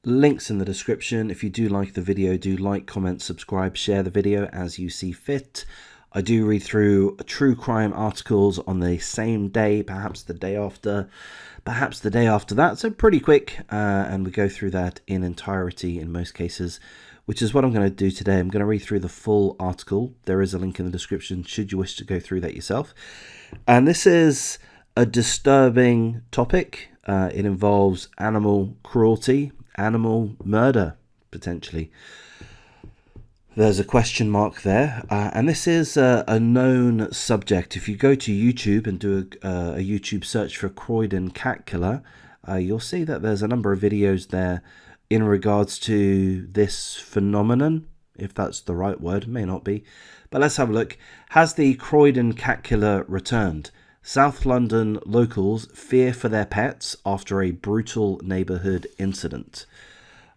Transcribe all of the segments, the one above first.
Links in the description. If you do like the video, do like, comment, subscribe, share the video as you see fit. I do read through true crime articles on the same day, perhaps the day after, perhaps the day after that. So pretty quick, and we go through that in entirety in most cases, which is what I'm going to do today. I'm going to read through the full article. There is a link in the description should you wish to go through that yourself. And this is a disturbing topic. It involves animal cruelty, animal murder, potentially. There's a question mark there. And this is a known subject. If you go to YouTube and do a YouTube search for Croydon Cat Killer, you'll see that there's a number of videos there in regards to this phenomenon, if that's the right word, may not be. But let's have a look. Has the Croydon Cat Killer returned? South London locals fear for their pets after a brutal neighbourhood incident.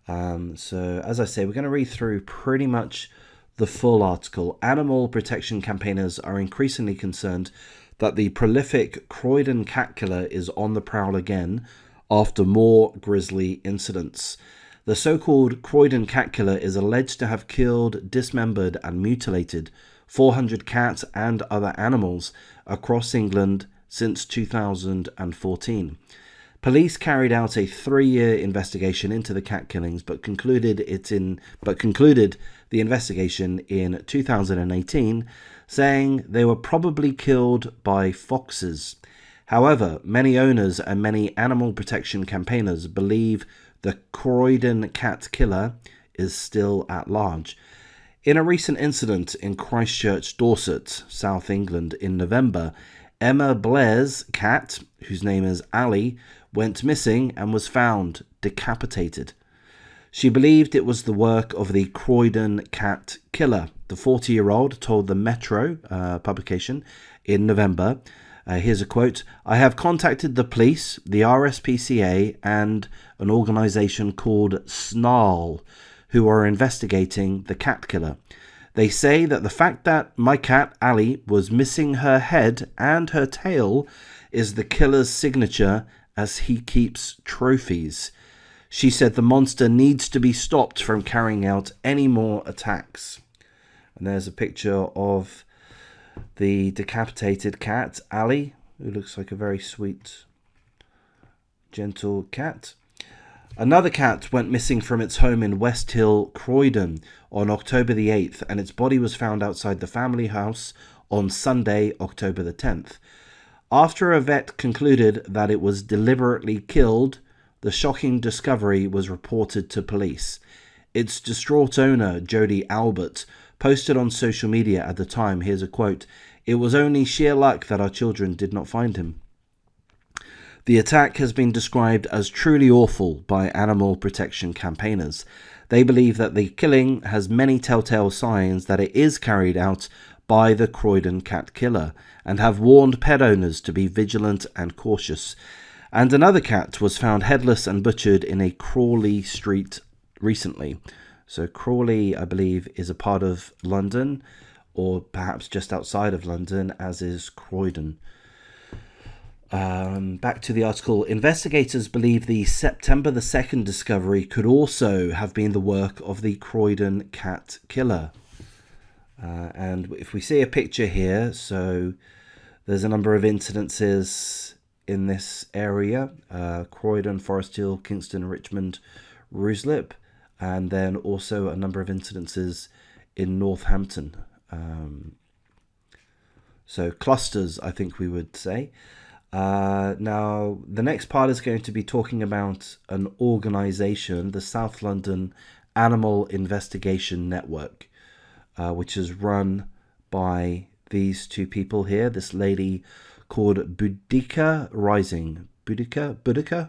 So, as I say, we're going to read through pretty much the full article. Animal protection campaigners are increasingly concerned that the prolific Croydon Cat Killer is on the prowl again after more grisly incidents. The so-called Croydon Cat Killer is alleged to have killed, dismembered and mutilated 400 cats and other animals across England since 2014. Police carried out a 3-year investigation into the cat killings, but concluded the investigation in 2018, saying they were probably killed by foxes. However, many owners and many animal protection campaigners believe the Croydon Cat Killer is still at large. In a recent incident in Christchurch, Dorset, South England in November, Emma Blair's cat, whose name is Ali, went missing and was found decapitated. She believed it was the work of the Croydon Cat Killer. The 40-year-old told the Metro publication in November, here's a quote, "I have contacted the police, the RSPCA and an organisation called Snarl, who are investigating the cat killer. They say that the fact that my cat, Ali, was missing her head and her tail is the killer's signature as he keeps trophies. She said the monster needs to be stopped from carrying out any more attacks." And there's a picture of the decapitated cat, Ali, who looks like a very sweet, gentle cat. Another cat went missing from its home in West Hill, Croydon, on October the 8th, and its body was found outside the family house on Sunday, October the 10th. After a vet concluded that it was deliberately killed, the shocking discovery was reported to police. Its distraught owner, Jodie Albert, posted on social media at the time, here's a quote, "It was only sheer luck that our children did not find him." The attack has been described as truly awful by animal protection campaigners. They believe that the killing has many telltale signs that it is carried out by the Croydon Cat Killer and have warned pet owners to be vigilant and cautious. And another cat was found headless and butchered in a Crawley street recently. So Crawley, I believe, is a part of London, or perhaps just outside of London, as is Croydon. Back to the article. Investigators believe the September the 2nd discovery could also have been the work of the Croydon Cat Killer. And if we see a picture here, so there's a number of incidences in this area, Croydon, Forest Hill, Kingston, Richmond, Ruislip, and then also a number of incidences in Northampton. So clusters, I think we would say. Now, the next part is going to be talking about an organisation, the South London Animal Investigation Network, which is run by these two people here. This lady called Bouquet Rising. Bouquet?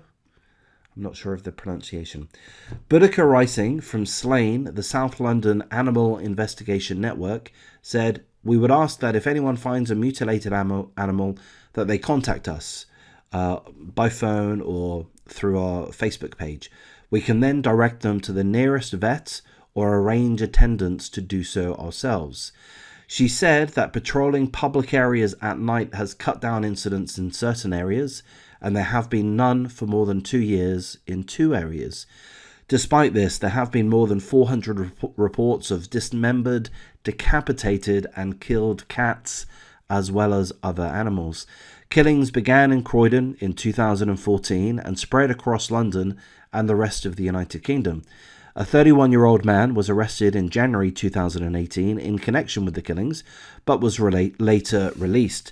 I'm not sure of the pronunciation. Bouquet Rising from Slane, the South London Animal Investigation Network, said, "We would ask that if anyone finds a mutilated animal that they contact us by phone or through our Facebook page. We can then direct them to the nearest vet or arrange attendance to do so ourselves." She said that patrolling public areas at night has cut down incidents in certain areas, and there have been none for more than 2 years in 2 areas. Despite this, there have been more than 400 reports of dismembered, decapitated and killed cats, as well as other animals. Killings began in Croydon in 2014 and spread across London and the rest of the United Kingdom. A 31-year-old man was arrested in January 2018 in connection with the killings, but was later released.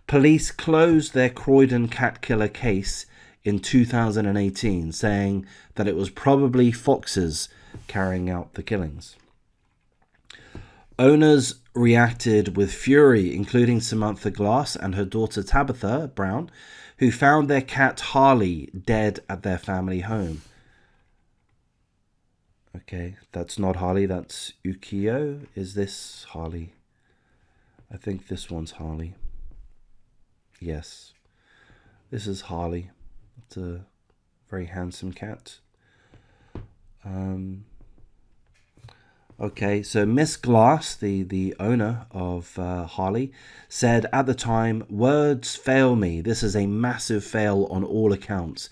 Police closed their Croydon Cat Killer case in 2018, saying that it was probably foxes carrying out the killings. Owners reacted with fury, including Samantha Glass and her daughter Tabitha Brown, who found their cat Harley dead at their family home. Okay, that's not Harley, that's Ukiyo. Is this Harley? I think this one's Harley. Yes, this is Harley. It's a very handsome cat. Okay, so Miss Glass, the owner of Harley, said at the time, "Words fail me. This is a massive fail on all accounts.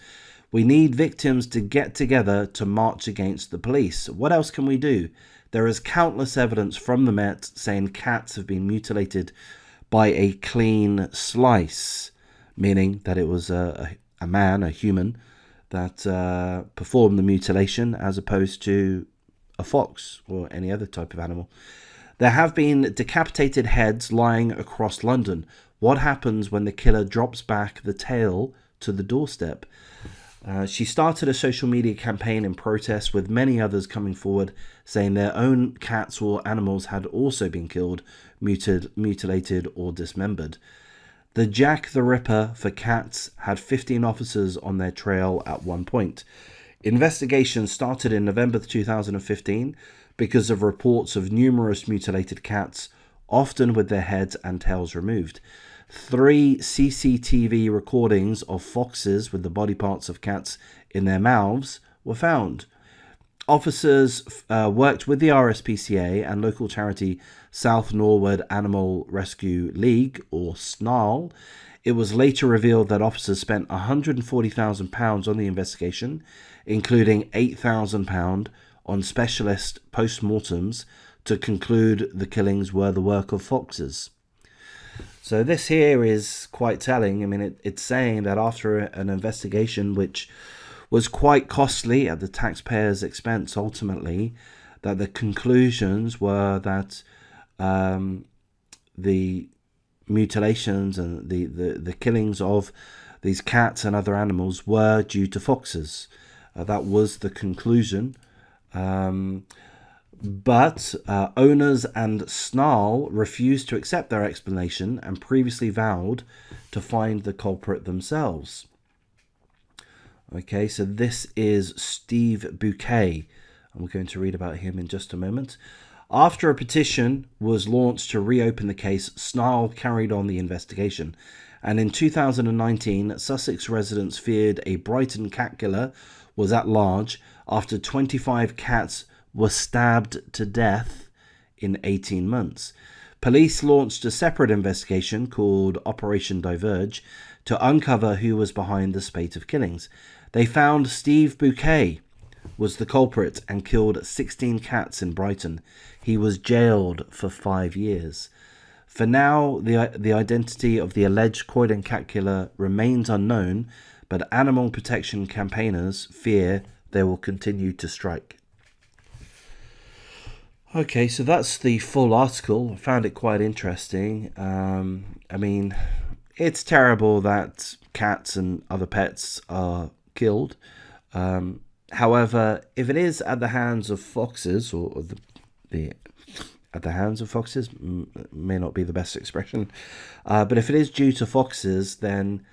We need victims to get together to march against the police. What else can we do? There is countless evidence from the Met saying cats have been mutilated by a clean slice," meaning that it was a man, a human, that performed the mutilation as opposed to a fox or any other type of animal. There have been decapitated heads lying across London. What happens when the killer drops back the tail to the doorstep? She started a social media campaign in protest, with many others coming forward saying their own cats or animals had also been killed, mutilated or dismembered. The Jack the Ripper for cats had 15 officers on their trail at one point. Investigations started in November 2015 because of reports of numerous mutilated cats, often with their heads and tails removed. 3 CCTV recordings of foxes with the body parts of cats in their mouths were found. Officers worked with the RSPCA and local charity South Norwood Animal Rescue League, or SNARL. It was later revealed that officers spent £140,000 on the investigation, including £8,000 on specialist post-mortems to conclude the killings were the work of foxes. So this here is quite telling. I mean, it's saying that after an investigation which was quite costly at the taxpayers' expense ultimately, that the conclusions were that the mutilations and the killings of these cats and other animals were due to foxes. That was the conclusion. But owners and Snarl refused to accept their explanation and previously vowed to find the culprit themselves. Okay, so this is Steve Bouquet, and we're going to read about him in just a moment. After a petition was launched to reopen the case, Snarl carried on the investigation. And in 2019, Sussex residents feared a Brighton cat killer was at large after 25 cats were stabbed to death in 18 months. Police launched a separate investigation called Operation Diverge to uncover who was behind the spate of killings. They found Steve Bouquet was the culprit and killed 16 cats in Brighton. He was jailed for 5 years. For now, the identity of the alleged Croydon Cat Killer remains unknown, but animal protection campaigners fear they will continue to strike. Okay, so that's the full article. I found it quite interesting. I mean, it's terrible that cats and other pets are killed. However, if it is at the hands of foxes, or at the hands of foxes, may not be the best expression, but if it is due to foxes, then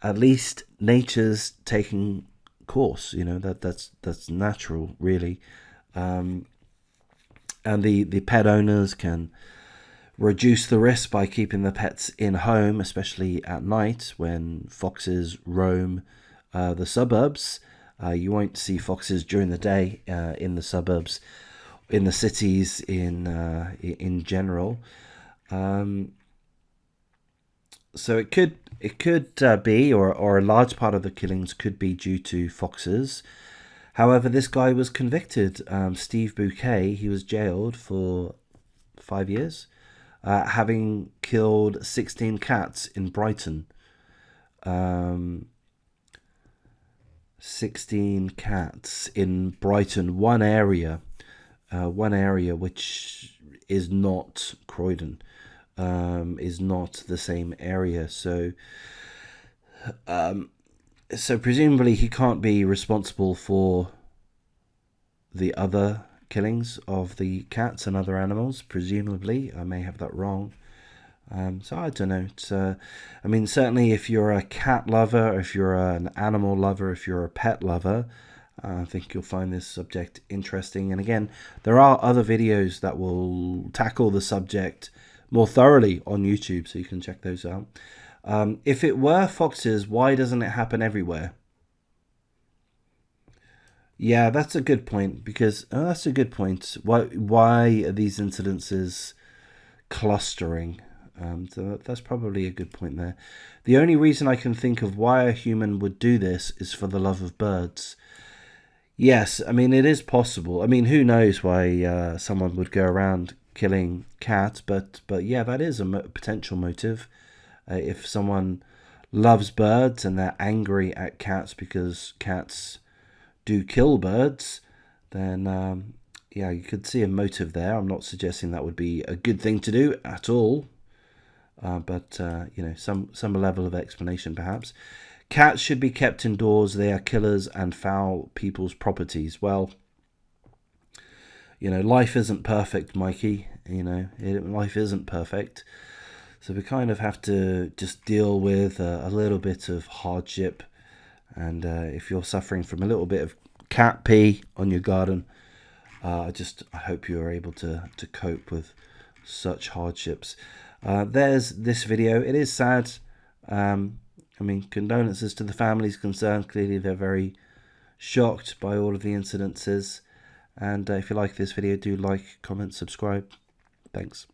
at least nature's taking course. You know, that's natural, really. And the pet owners can reduce the risk by keeping the pets in home, especially at night when foxes roam the suburbs. You won't see foxes during the day in the suburbs, in the cities, in general. So it could be, or a large part of the killings could be due to foxes. However, this guy was convicted. Steve Bouquet, he was jailed for 5 years, having killed 16 cats in Brighton. 16 cats in Brighton, one area which is not Croydon, is not the same area. So presumably he can't be responsible for the other killings of the cats and other animals. Presumably, I may have that wrong. So I don't know. It's, I mean, certainly if you're a cat lover, if you're an animal lover, if you're a pet lover, I think you'll find this subject interesting. And again, there are other videos that will tackle the subject more thoroughly on YouTube, so you can check those out. If it were foxes, why doesn't it happen everywhere? Yeah, that's a good point, because that's a good point. Why are these incidences clustering? So that's probably a good point there. The only reason I can think of why a human would do this is for the love of birds. Yes, I mean, it is possible. I mean, who knows why someone would go around killing cats, but yeah, that is a potential motive. If someone loves birds and they're angry at cats because cats do kill birds, then yeah, you could see a motive there. I'm not suggesting that would be a good thing to do at all, but you know, some level of explanation perhaps. Cats should be kept indoors. They are killers and foul people's properties. Well, you know, life isn't perfect, Mikey. You know, life isn't perfect. So we kind of have to just deal with a little bit of hardship. And if you're suffering from a little bit of cat pee on your garden, I hope you are able to cope with such hardships. There's this video. It is sad. I mean, condolences to the families concerned. Clearly, they're very shocked by all of the incidences. And if you like this video, do like, comment, subscribe. Thanks.